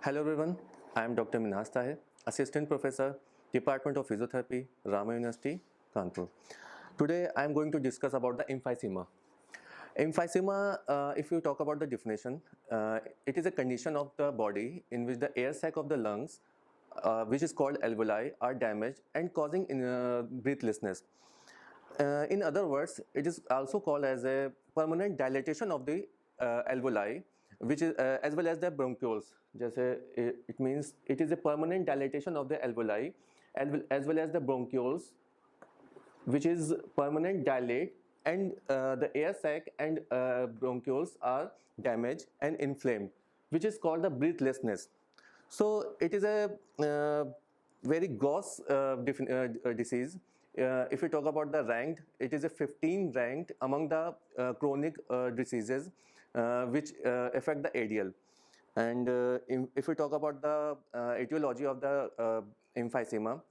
Hello everyone, I am Dr. Minhas Tahir, Assistant Professor, Department of Physiotherapy, Rama University, Kanpur. Today I am going to discuss about the emphysema. Emphysema, if you talk about the definition, it is a condition of the body in which the air sac of the lungs, which is called alveoli, are damaged and causing breathlessness. In other words, it is also called as a permanent dilatation of the alveoli, which is as well as the bronchioles. It means it is a permanent dilatation of the alveoli, as well as the bronchioles, which is permanent dilate, and the air sac and bronchioles are damaged and inflamed, which is called the breathlessness. So it is a very gross disease. If we talk about the ranked, it is a 15 ranked among the chronic diseases which affect the ADL. And if we talk about the etiology of the emphysema,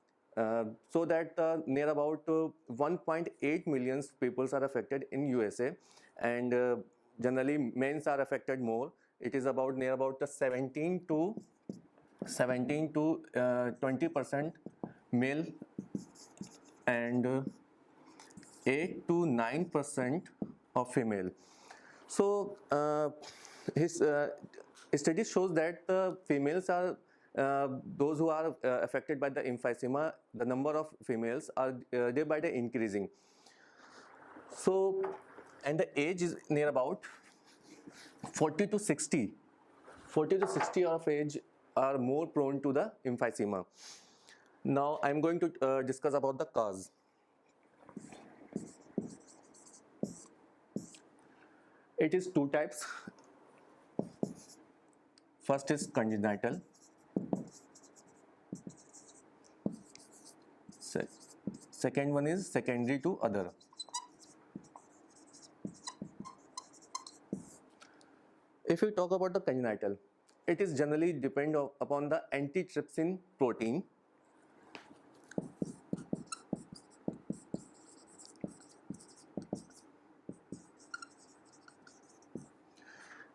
so that near about 1.8 million people are affected in USA, and generally males are affected more. It is about near about the 17 to 20% male, and 8 to 9% of female. So his study shows that the females are those who are affected by the emphysema. The number of females are day by day increasing. So, and the age is near about 40 to 60. 40 to 60 of age are more prone to the emphysema. Now I am going to discuss about the cause. It is two types. First is congenital. Second one is secondary to other. If we talk about the congenital, it is generally depend upon the antitrypsin protein.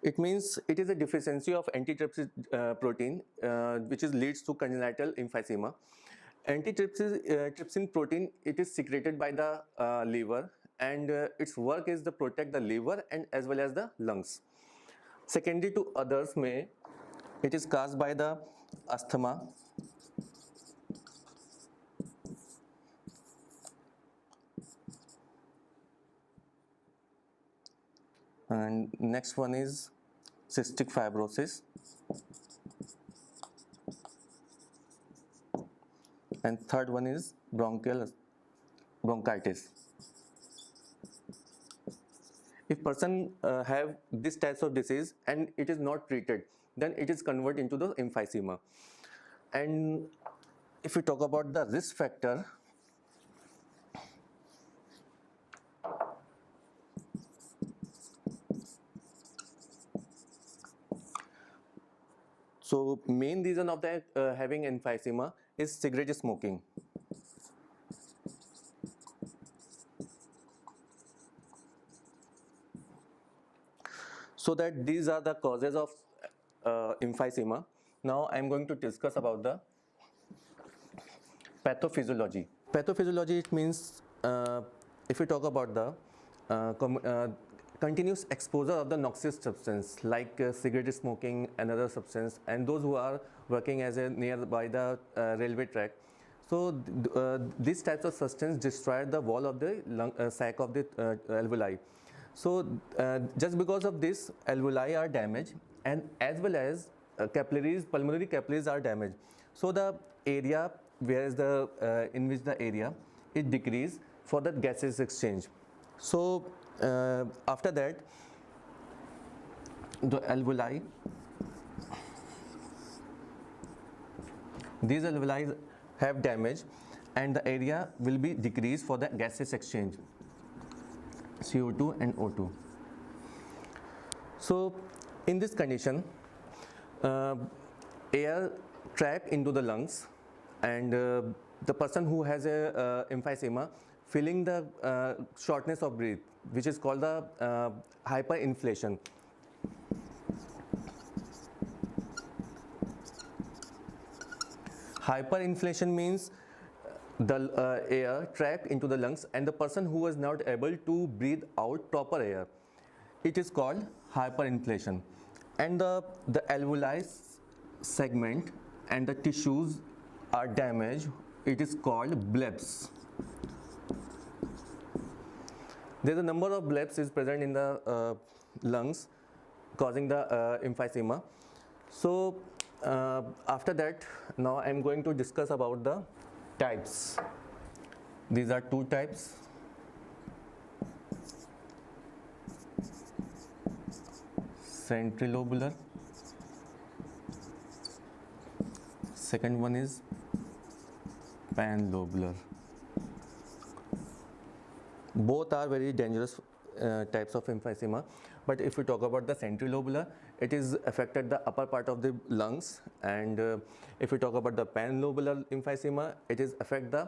It means it is a deficiency of antitrypsin protein, which leads to congenital emphysema. Antitrypsin trypsin protein, it is secreted by the liver, and its work is to protect the liver and as well as the lungs. Secondary to others may, it is caused by the asthma, and next one is cystic fibrosis, and third one is bronchitis. If person have this types of disease and it is not treated, then it is converted into the emphysema. And if we talk about the risk factor, so main reason of that having emphysema is cigarette smoking. So that these are the causes of emphysema. Now I am going to discuss about the pathophysiology. Pathophysiology, it means if we talk about the continuous exposure of the noxious substance like cigarette smoking and other substance, and those who are working as a nearby the railway track. So these types of substance destroy the wall of the sac of the alveoli. So just because of this, alveoli are damaged, and as well as capillaries, pulmonary capillaries are damaged. So the area where is the in which the area it decrease for the gases exchange. So after that, the alveoli, these alveoli have damage, and the area will be decreased for the gases exchange, CO2 and O2. So in this condition, air trap into the lungs, and the person who has a emphysema feeling the shortness of breath, which is called the hyperinflation. Hyperinflation means the air trapped into the lungs and the person who was not able to breathe out proper air. It is called hyperinflation. And the alveoli segment and the tissues are damaged. It is called bleps. There is a number of bleps is present in the lungs causing the emphysema. So after that, now I am going to discuss about the types. These are two types. Centrilobular. Second one is panlobular. Both are very dangerous types of emphysema, but if we talk about the centrilobular, it is affected the upper part of the lungs, and if we talk about the panlobular emphysema, it is affect the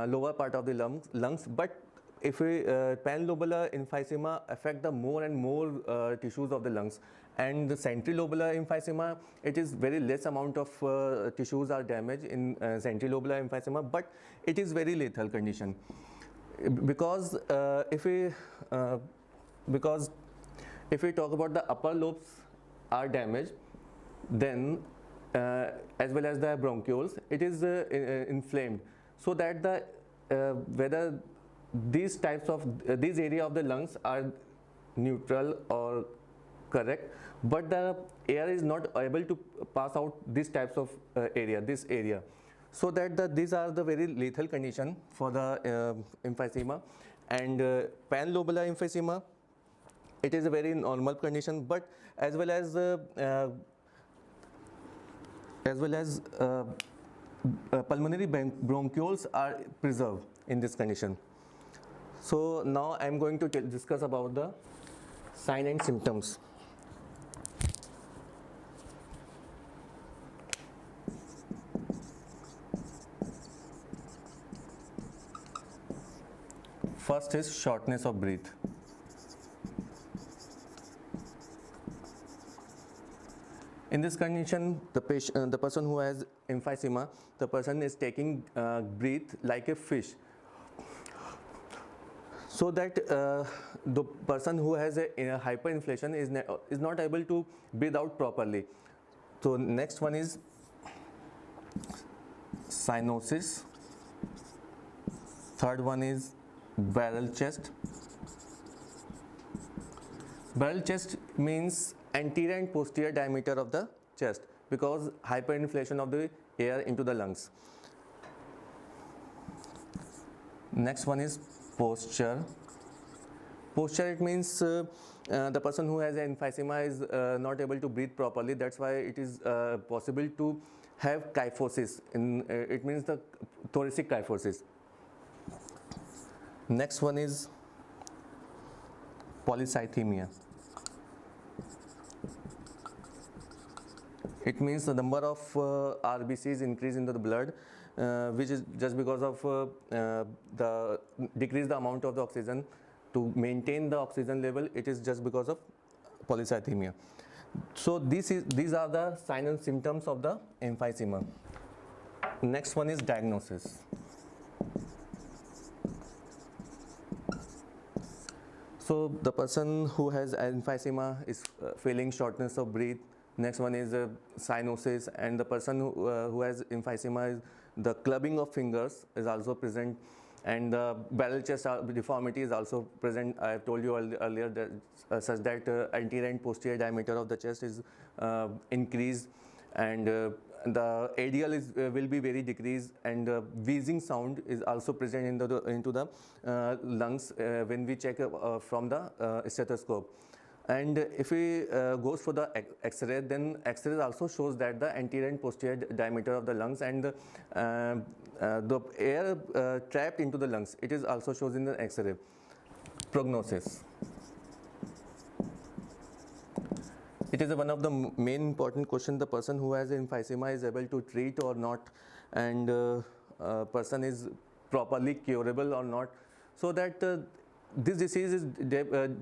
lower part of the lungs. But if we panlobular emphysema affect the more and more tissues of the lungs, and the centrilobular emphysema, it is very less amount of tissues are damaged in centrilobular emphysema, but it is very lethal condition. Because if we talk about the upper lobes are damaged, then as well as the bronchioles, it is inflamed, so that the whether these types of these area of the lungs are neutral or correct, but the air is not able to pass out these types of this area. So that these are the very lethal condition for the emphysema. And panlobular emphysema, it is a very normal condition, but as well as pulmonary bronchioles are preserved in this condition. So now I am going to discuss about the sign and symptoms. First is shortness of breath. In this condition, the person who has emphysema, the person is taking breath like a fish. So that the person who has a hyperinflation is not able to breathe out properly. So next one is cyanosis. Third one is barrel chest. Barrel chest means anterior and posterior diameter of the chest, because hyperinflation of the air into the lungs. Next one is posture. Posture, it means the person who has emphysema is not able to breathe properly. That's why it is possible to have kyphosis. It means the thoracic kyphosis. Next one is polycythemia. It means the number of RBCs increase into the blood, which is just because of the decrease the amount of the oxygen to maintain the oxygen level. It is just because of polycythemia. So these are the signs and symptoms of the emphysema. Next one is diagnosis. So the person who has emphysema is feeling shortness of breath. Next one is cyanosis, and the person who has emphysema is the clubbing of fingers is also present, and the barrel chest deformity is also present. I have told you earlier that such that anterior and posterior diameter of the chest is increased, and the ADL will be very decreased, and wheezing sound is also present into the lungs when we check from the stethoscope. And if we goes for the X-ray, then X-ray also shows that the anterior and posterior diameter of the lungs and the air trapped into the lungs, it is also shows in the X-ray. Prognosis. It is one of the main important question. The person who has emphysema is able to treat or not, and person is properly curable or not, so that this disease is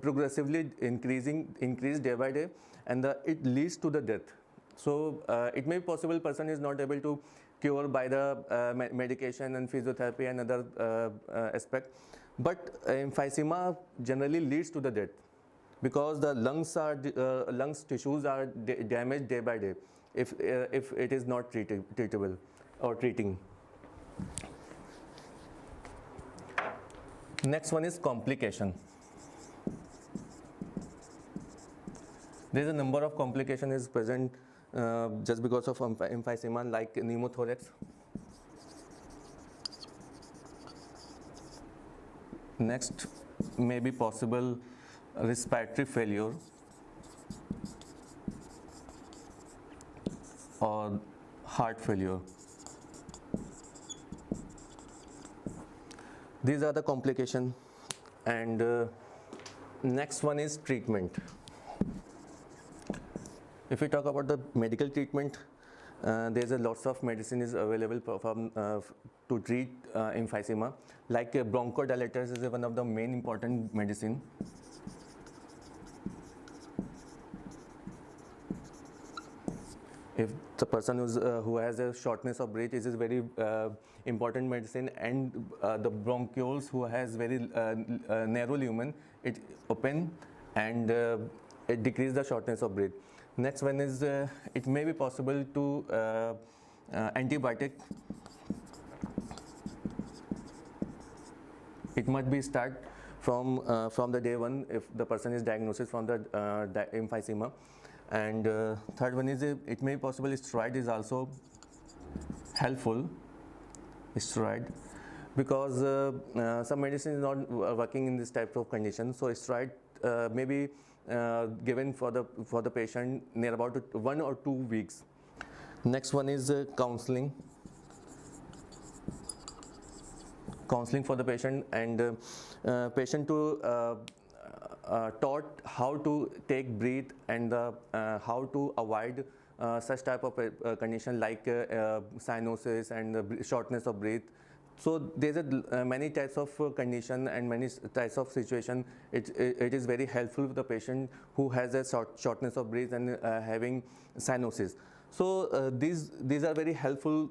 progressively increased day by day, and it leads to the death. So it may be possible person is not able to cure by the medication and physiotherapy and other aspect. But emphysema generally leads to the death because the lungs tissues are damaged day by day if it is not treatable or treating. Next one is complication. There is a number of complications is present just because of emphysema, like pneumothorax. Next may be possible respiratory failure or heart failure. These are the complications. And next one is treatment. If we talk about the medical treatment, there's a lots of medicine is available to treat emphysema. Like bronchodilators is one of the main important medicine. If the person who has a shortness of breath, it is very important medicine, and the bronchioles who has very narrow lumen, it open and it decrease the shortness of breath. Next one is it may be possible to antibiotic. It must be start from the day one if the person is diagnosed from the emphysema. And third one is it may be possible steroid is also helpful. Steroid, because some medicine is not working in this type of condition, so steroid may be given for the patient near about 1 or 2 weeks. Next one is counseling for the patient, and patient to taught how to take breath and how to avoid such type of condition like cyanosis and shortness of breath. So there's many types of condition and many types of situation. It is very helpful for the patient who has a shortness of breath and having cyanosis. So these are very helpful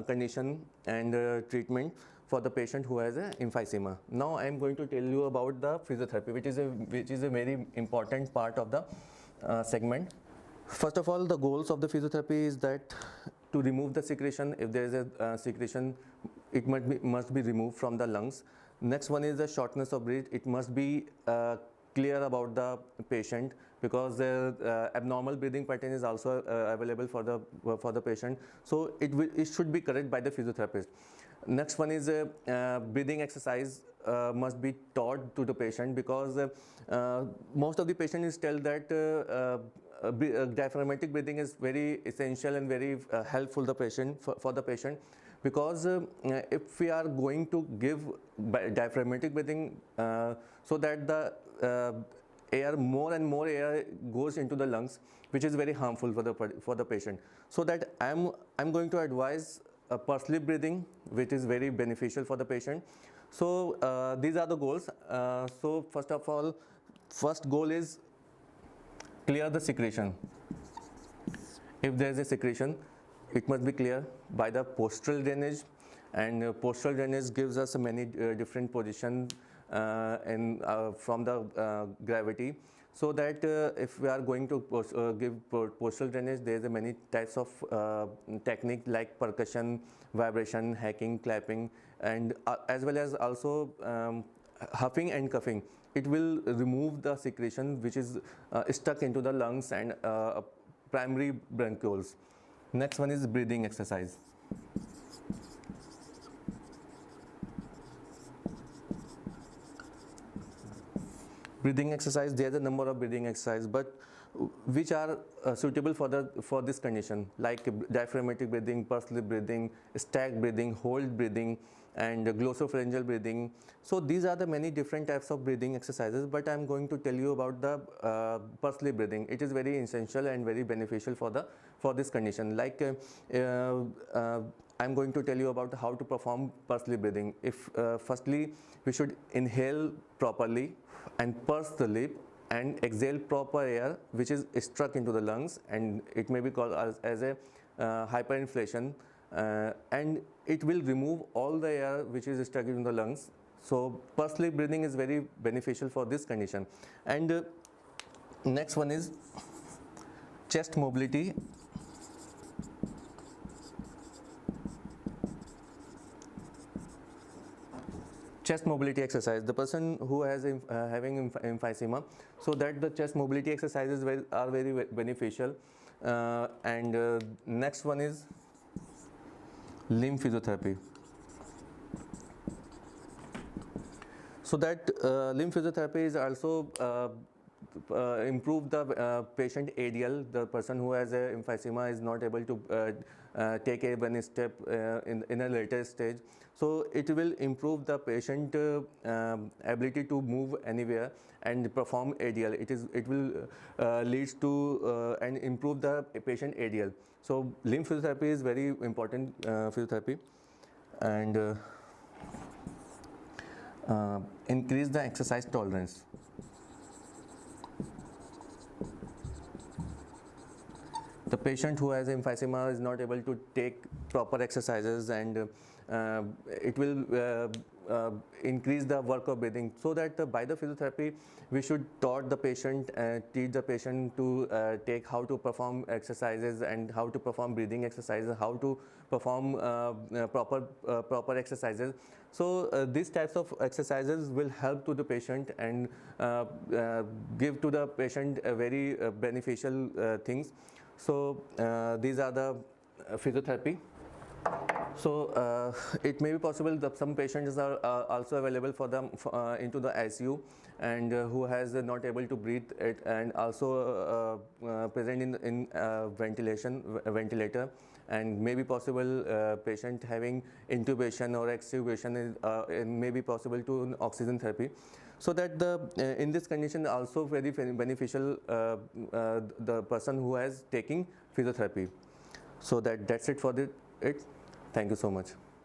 condition and treatment for the patient who has emphysema. Now I am going to tell you about the physiotherapy, which is a very important part of the segment. First of all, the goals of the physiotherapy is that to remove the secretion. If there is a secretion, it must be removed from the lungs. Next one is the shortness of breath. It must be clear about the patient, because abnormal breathing pattern is also available for the patient. So it should be correct by the physiotherapist. Next one is breathing exercise must be taught to the patient, because most of the patients tell that diaphragmatic breathing is very essential and very helpful for the patient, because if we are going to give diaphragmatic breathing so that the more and more air goes into the lungs, which is very harmful for the patient. So that I'm going to advise pursed lip breathing, which is very beneficial for the patient. So these are the goals. So first of all, first goal is clear the secretion. If there is a secretion, it must be clear by the postural drainage, and postural drainage gives us many different positions from the gravity. So that if we are going to give postural drainage, there is many types of technique like percussion, vibration, hacking, clapping, and as well as also huffing and coughing. It will remove the secretion which is stuck into the lungs and primary bronchioles. Next one is breathing exercise. Breathing exercise, there is a number of breathing exercises, but which are suitable for this condition, like diaphragmatic breathing, pursed lip breathing, stack breathing, hold breathing, and glossopharyngeal breathing. So these are the many different types of breathing exercises, but I'm going to tell you about the pursed lip breathing. It is very essential and very beneficial for this condition. Like I'm going to tell you about how to perform pursed lip breathing. If firstly, we should inhale properly and purse the lip and exhale proper air which is struck into the lungs, and it may be called as a hyperinflation and it will remove all the air which is stuck in the lungs. So pursed lip breathing is very beneficial for this condition. And next one is chest mobility. Chest mobility exercise. The person who has having emphysema, so that the chest mobility exercises are very beneficial. And next one is limb physiotherapy. So that limb physiotherapy is also improve the patient ADL. The person who has emphysema is not able to take one step in a later stage. So it will improve the patient ability to move anywhere and perform ADL. It will leads to and improve the patient ADL. So limb physiotherapy is very important physiotherapy. And increase the exercise tolerance. The patient who has emphysema is not able to take proper exercises, and it will increase the work of breathing. So that by the physiotherapy, we should teach the patient to take how to perform exercises and how to perform breathing exercises, how to perform proper exercises. So these types of exercises will help to the patient and give to the patient a very beneficial things. So these are the physiotherapy. So it may be possible that some patients are also available for them into the ICU, and who has not able to breathe it, and also present in ventilator, and may be possible patient having intubation or extubation is may be possible to oxygen therapy. So that the in this condition also very beneficial the person who has taking physiotherapy. So that's it for it. Thank you so much.